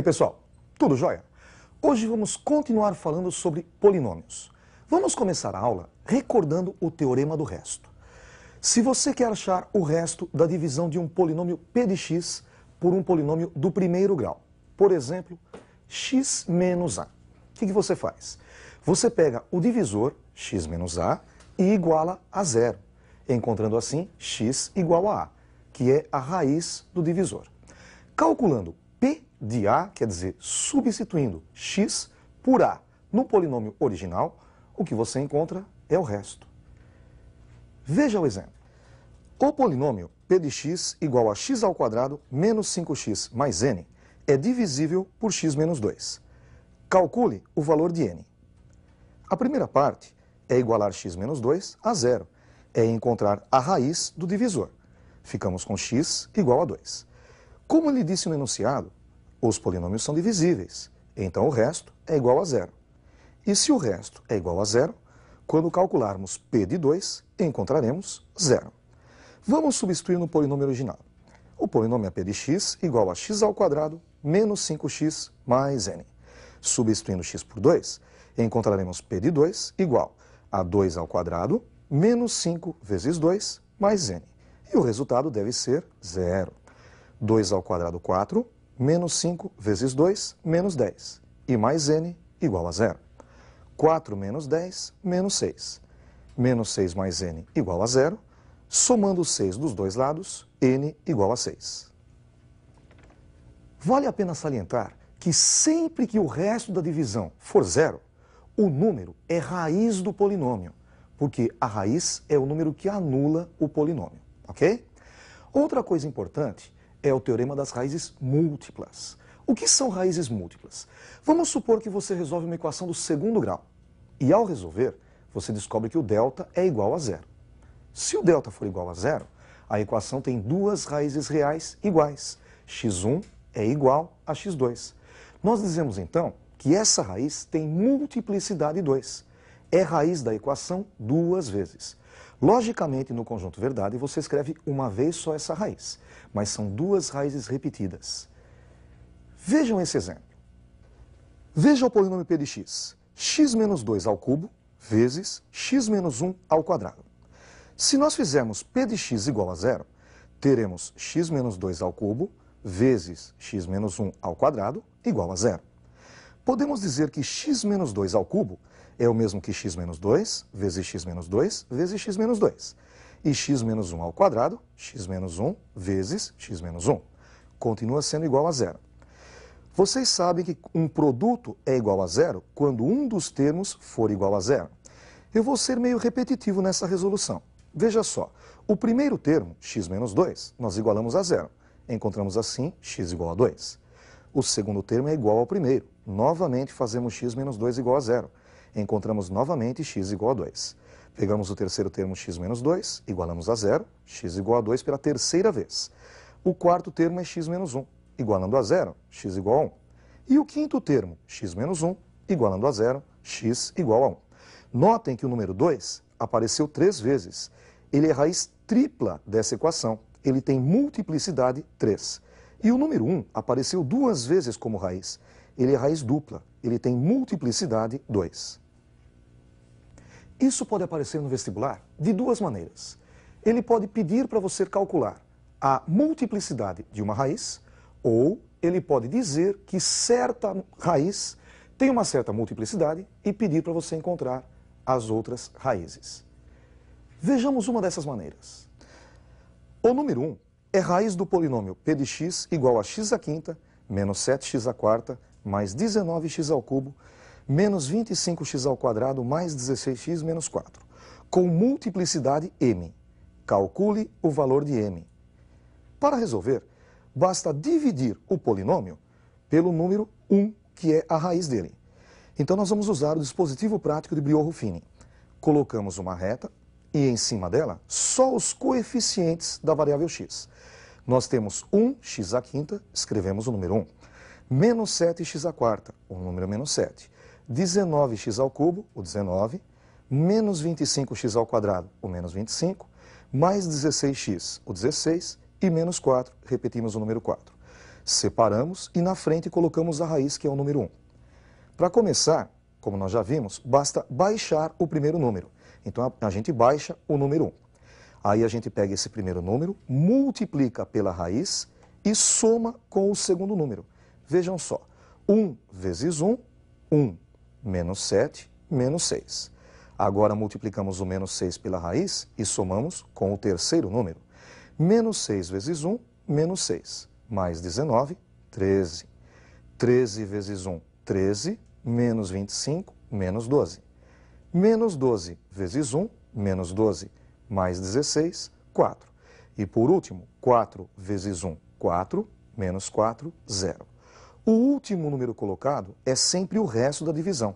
pessoal, tudo jóia? Hoje vamos continuar falando sobre polinômios. Vamos começar a aula recordando o teorema do resto. Se você quer achar o resto da divisão de um polinômio p de x por um polinômio do primeiro grau, por exemplo, x menos a, o que você faz? Você pega o divisor, x menos a, e iguala a zero, encontrando assim x igual a, que é a raiz do divisor. Calculando p de a, quer dizer, substituindo x por a no polinômio original, o que você encontra é o resto. Veja o exemplo. O polinômio p de x igual a x ao quadrado menos 5x mais n é divisível por x menos 2. Calcule o valor de n. A primeira parte é igualar x menos 2 a zero, é encontrar a raiz do divisor. Ficamos com x igual a 2. Como ele disse no enunciado, os polinômios são divisíveis, então o resto é igual a zero. E se o resto é igual a zero, quando calcularmos p de 2, encontraremos zero. Vamos substituir no polinômio original. O polinômio é p de x igual a x ao quadrado menos 5x mais n. Substituindo x por 2, encontraremos p de 2 igual a 2 ao quadrado menos 5 vezes 2 mais n. E o resultado deve ser zero. 2 ao quadrado, 4, menos 5 vezes 2, menos 10. E mais n igual a zero. 4 menos 10, menos 6. Menos 6 mais n igual a zero. Somando 6 dos dois lados, n igual a 6. Vale a pena salientar que sempre que o resto da divisão for zero, o número é raiz do polinômio, porque a raiz é o número que anula o polinômio, ok? Outra coisa importante é o teorema das raízes múltiplas. O que são raízes múltiplas? Vamos supor que você resolve uma equação do segundo grau, e ao resolver, você descobre que o delta é igual a zero. Se o delta for igual a zero, a equação tem duas raízes reais iguais. x1 é igual a x2. Nós dizemos então que essa raiz tem multiplicidade 2. É raiz da equação duas vezes. Logicamente, no conjunto verdade, você escreve uma vez só essa raiz, mas são duas raízes repetidas. Vejam esse exemplo. Veja o polinômio p de x. X menos 2 ao cubo vezes x menos 1 ao quadrado. Se nós fizermos p de x igual a zero, teremos x menos 2 ao cubo vezes x menos 1 ao quadrado igual a zero. Podemos dizer que x menos 2 ao cubo é o mesmo que x menos 2 vezes x menos 2 vezes x menos 2. E x menos 1 ao quadrado, x menos 1 vezes x menos 1. Continua sendo igual a zero. Vocês sabem que um produto é igual a zero quando um dos termos for igual a zero. Eu vou ser meio repetitivo nessa resolução. Veja só, o primeiro termo, x menos 2, nós igualamos a zero. Encontramos assim x igual a 2. O segundo termo é igual ao primeiro. Novamente fazemos x menos 2 igual a zero. Encontramos novamente x igual a 2. Pegamos o terceiro termo, x menos 2, igualamos a zero, x igual a 2 pela terceira vez. O quarto termo é x menos 1, igualando a zero, x igual a 1. E o quinto termo, x menos 1, igualando a zero, x igual a 1. Notem que o número 2 apareceu 3 vezes. Ele é raiz tripla dessa equação. Ele tem multiplicidade 3. E o número 1 apareceu 2 vezes como raiz. Ele é raiz dupla. Ele tem multiplicidade 2. Isso pode aparecer no vestibular de duas maneiras. Ele pode pedir para você calcular a multiplicidade de uma raiz, ou ele pode dizer que certa raiz tem uma certa multiplicidade e pedir para você encontrar as outras raízes. Vejamos uma dessas maneiras. O número 1 é raiz do polinômio p de x igual a x à quinta menos 7x à quarta mais 19x ao cubo menos 25x ao quadrado mais 16x menos 4, com multiplicidade m. Calcule o valor de m. Para resolver, basta dividir o polinômio pelo número 1, que é a raiz dele. Então nós vamos usar o dispositivo prático de Briot-Ruffini. Colocamos uma reta e em cima dela só os coeficientes da variável x. Nós temos 1x à quinta, escrevemos o número 1. Menos 7x à quarta, o número menos 7. 19x ao cubo, o 19. Menos 25x ao quadrado, o menos 25. Mais 16x, o 16. E menos 4, repetimos o número 4. Separamos e na frente colocamos a raiz, que é o número 1. Para começar, como nós já vimos, basta baixar o primeiro número. Então a gente baixa o número 1. Aí a gente pega esse primeiro número, multiplica pela raiz e soma com o segundo número. Vejam só, 1 vezes 1, 1, menos 7, menos 6. Agora multiplicamos o menos 6 pela raiz e somamos com o terceiro número. Menos 6 vezes 1, menos 6, mais 19, 13. 13 vezes 1, 13, menos 25, menos 12. Menos 12 vezes 1, menos 12, mais 16, 4. E por último, 4 vezes 1, 4, menos 4, 0. O último número colocado é sempre o resto da divisão.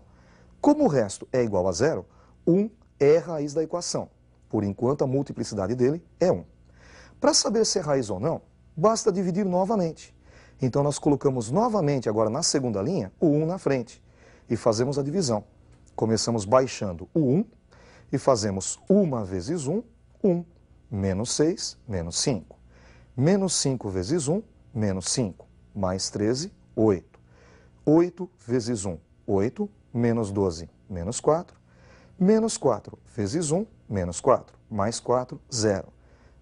Como o resto é igual a 0, 1 é a raiz da equação. Por enquanto, a multiplicidade dele é 1. Para saber se é raiz ou não, basta dividir novamente. Então, nós colocamos novamente, agora na segunda linha, o 1 na frente. E fazemos a divisão. Começamos baixando o 1 e fazemos 1 vezes 1, 1. Menos 6, menos 5. Menos 5 vezes 1, menos 5. Mais 13, 8. 8 vezes 1, 8. Menos 12, menos 4. Menos 4 vezes 1, menos 4. Mais 4, 0.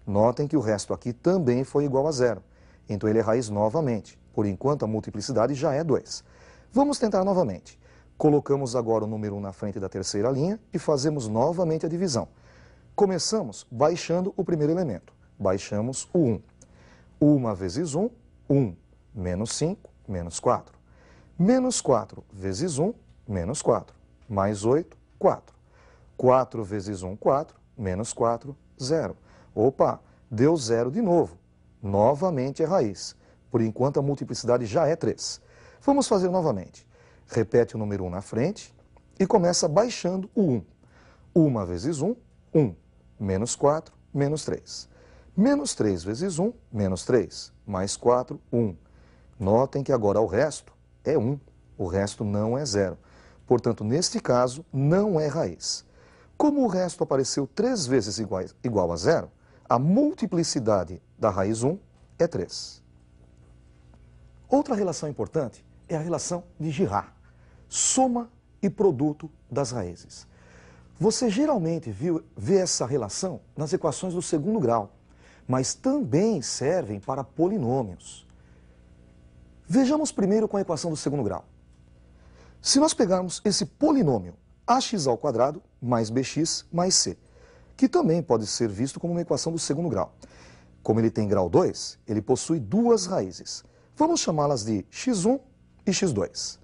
Notem que o resto aqui também foi igual a 0. Então ele é raiz novamente. Por enquanto a multiplicidade já é 2. Vamos tentar novamente. Colocamos agora o número 1 na frente da terceira linha e fazemos novamente a divisão. Começamos baixando o primeiro elemento. Baixamos o 1. 1 vezes 1, 1. Menos 5, menos 4. Menos 4 vezes 1, menos 4. Mais 8, 4. 4 vezes 1, 4. Menos 4, 0. Opa, deu 0 de novo. Novamente é raiz. Por enquanto a multiplicidade já é 3. Vamos fazer novamente. Repete o número 1 na frente e começa baixando o 1. 1 vezes 1, 1. Menos 4, menos 3. Menos 3 vezes 1, menos 3. Mais 4, 1. Notem que agora o resto é 1. O resto não é 0. Portanto, neste caso, não é raiz. Como o resto apareceu 3 vezes igual a 0, a multiplicidade da raiz 1 é 3. Outra relação importante é a relação de Girard, soma e produto das raízes. Você geralmente vê essa relação nas equações do segundo grau, mas também servem para polinômios. Vejamos primeiro com a equação do segundo grau. Se nós pegarmos esse polinômio ax² mais bx mais c, que também pode ser visto como uma equação do segundo grau. Como ele tem grau 2, ele possui duas raízes. Vamos chamá-las de x1 e x2.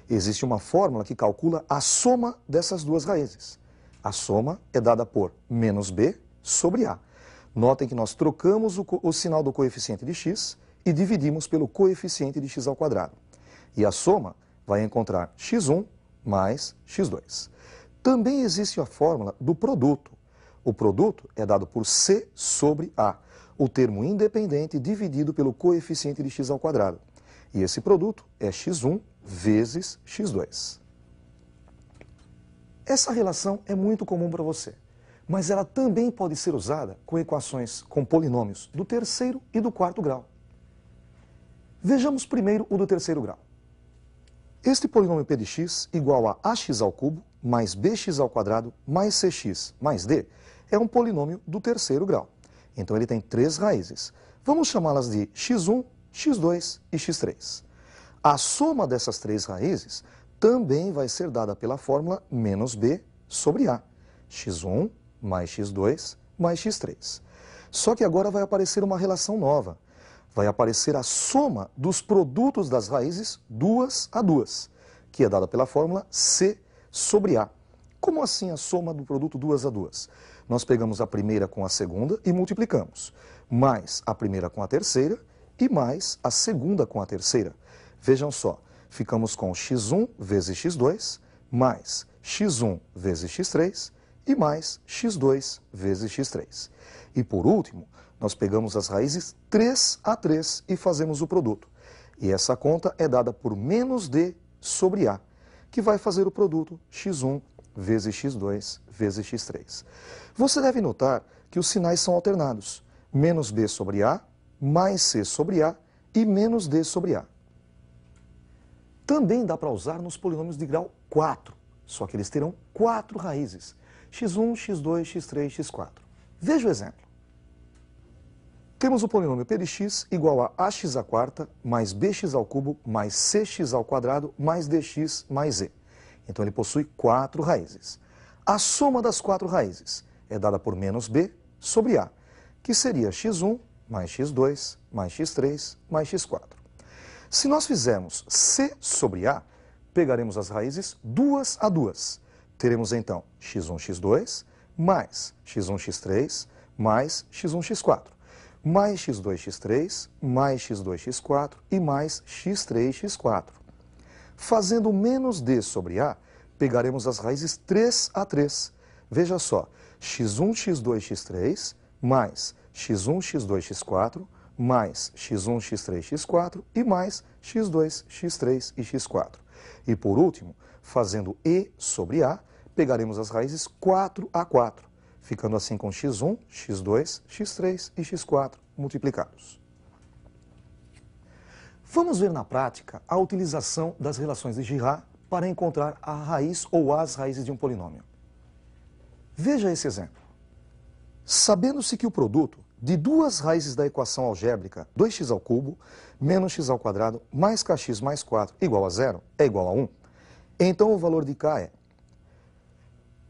Existe uma fórmula que calcula a soma dessas duas raízes. A soma é dada por menos b sobre a. Notem que nós trocamos o sinal do coeficiente de x e dividimos pelo coeficiente de x². E a soma vai encontrar x1 mais x2. Também existe a fórmula do produto. O produto é dado por c sobre a, o termo independente dividido pelo coeficiente de x². E esse produto é x1 vezes x2. Essa relação é muito comum para você, mas ela também pode ser usada com equações com polinômios do terceiro e do quarto grau. Vejamos primeiro o do terceiro grau. Este polinômio p de x igual a ax³ mais bx² mais cx mais d é um polinômio do terceiro grau. Então ele tem três raízes. Vamos chamá-las de x1, x2 e x3. A soma dessas três raízes também vai ser dada pela fórmula menos b sobre a. x1 mais x2 mais x3. Só que agora vai aparecer uma relação nova. Vai aparecer a soma dos produtos das raízes duas a duas, que é dada pela fórmula c sobre a. Como assim a soma do produto duas a duas? Nós pegamos a primeira com a segunda e multiplicamos, mais a primeira com a terceira e mais a segunda com a terceira. Vejam só, ficamos com x1 vezes x2, mais x1 vezes x3 e mais x2 vezes x3. E por último, nós pegamos as raízes 3 a 3 e fazemos o produto. E essa conta é dada por menos d sobre a, que vai fazer o produto x1 vezes x2 vezes x3. Você deve notar que os sinais são alternados. Menos b sobre a, mais c sobre a e menos d sobre a. Também dá para usar nos polinômios de grau 4, só que eles terão 4 raízes, x1, x2, x3, x4. Veja o exemplo. Temos o polinômio p de x igual a ax à quarta mais bx ao cubo mais cx ao quadrado mais dx mais e. Então ele possui 4 raízes. A soma das 4 raízes é dada por menos b sobre a, que seria x1 mais x2 mais x3 mais x4. Se nós fizermos c sobre a, pegaremos as raízes duas a duas. Teremos então x1, x2 mais x1, x3 mais x1, x4. Mais x2, x3, mais x2, x4 e mais x3, x4. Fazendo menos d sobre a, pegaremos as raízes 3 a 3. Veja só, x1, x2, x3, mais x1, x2, x4, mais x1, x3, x4 e mais x2, x3 e x4. E por último, fazendo e sobre a, pegaremos as raízes 4 a 4. Ficando assim com x1, x2, x3 e x4 multiplicados. Vamos ver na prática a utilização das relações de Girard para encontrar a raiz ou as raízes de um polinômio. Veja esse exemplo. Sabendo-se que o produto de duas raízes da equação algébrica 2x ao cubo menos x ao quadrado mais kx mais 4 igual a 0 é igual a 1, então o valor de k é...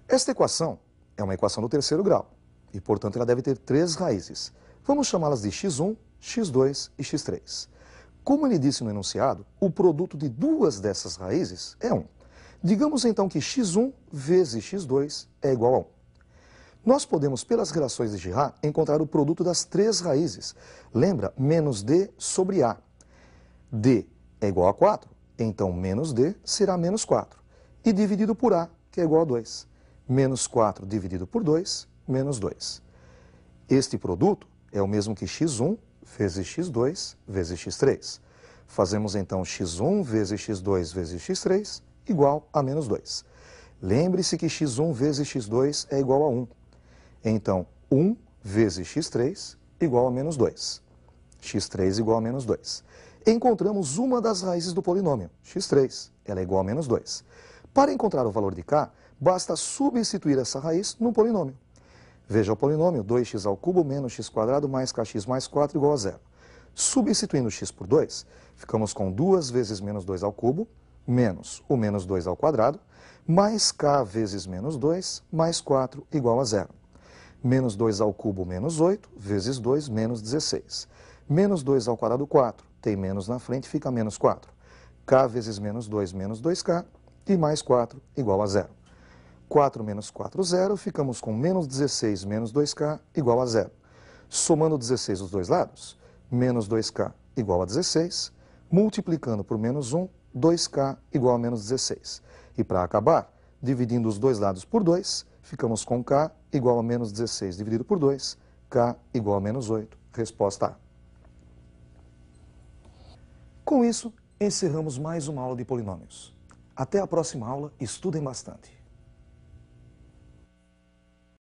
Esta equação é uma equação do terceiro grau e, portanto, ela deve ter 3 raízes. Vamos chamá-las de x1, x2 e x3. Como ele disse no enunciado, o produto de duas dessas raízes é 1. Digamos então que x1 vezes x2 é igual a 1. Nós podemos, pelas relações de Girard, encontrar o produto das 3 raízes. Lembra? Menos d sobre a. d é igual a 4, então menos d será menos 4. E dividido por a, que é igual a 2. Menos 4 dividido por 2, menos 2. Este produto é o mesmo que x1 vezes x2 vezes x3. Fazemos então x1 vezes x2 vezes x3 igual a menos 2. Lembre-se que x1 vezes x2 é igual a 1. Então, 1 vezes x3 igual a menos 2. x3 igual a menos 2. Encontramos uma das raízes do polinômio, x3. Ela é igual a menos 2. Para encontrar o valor de k, basta substituir essa raiz no polinômio. Veja o polinômio 2x ao cubo menos x quadrado mais kx mais 4 igual a 0. Substituindo x por 2, ficamos com 2 vezes menos 2 ao cubo, menos o menos 2 ao quadrado, mais k vezes menos 2, mais 4 igual a 0. Menos 2 ao cubo menos 8, vezes 2 menos 16. Menos 2 ao quadrado 4, tem menos na frente, fica menos 4. K vezes menos 2 menos 2k, e mais 4 igual a 0. 4 menos 4, 0, ficamos com menos 16 menos 2k igual a 0. Somando 16 dos dois lados, menos 2k igual a 16, multiplicando por menos 1, 2k igual a menos 16. E para acabar, dividindo os dois lados por 2, ficamos com k igual a menos 16 dividido por 2, k igual a menos 8. Resposta A. Com isso, encerramos mais uma aula de polinômios. Até a próxima aula, estudem bastante.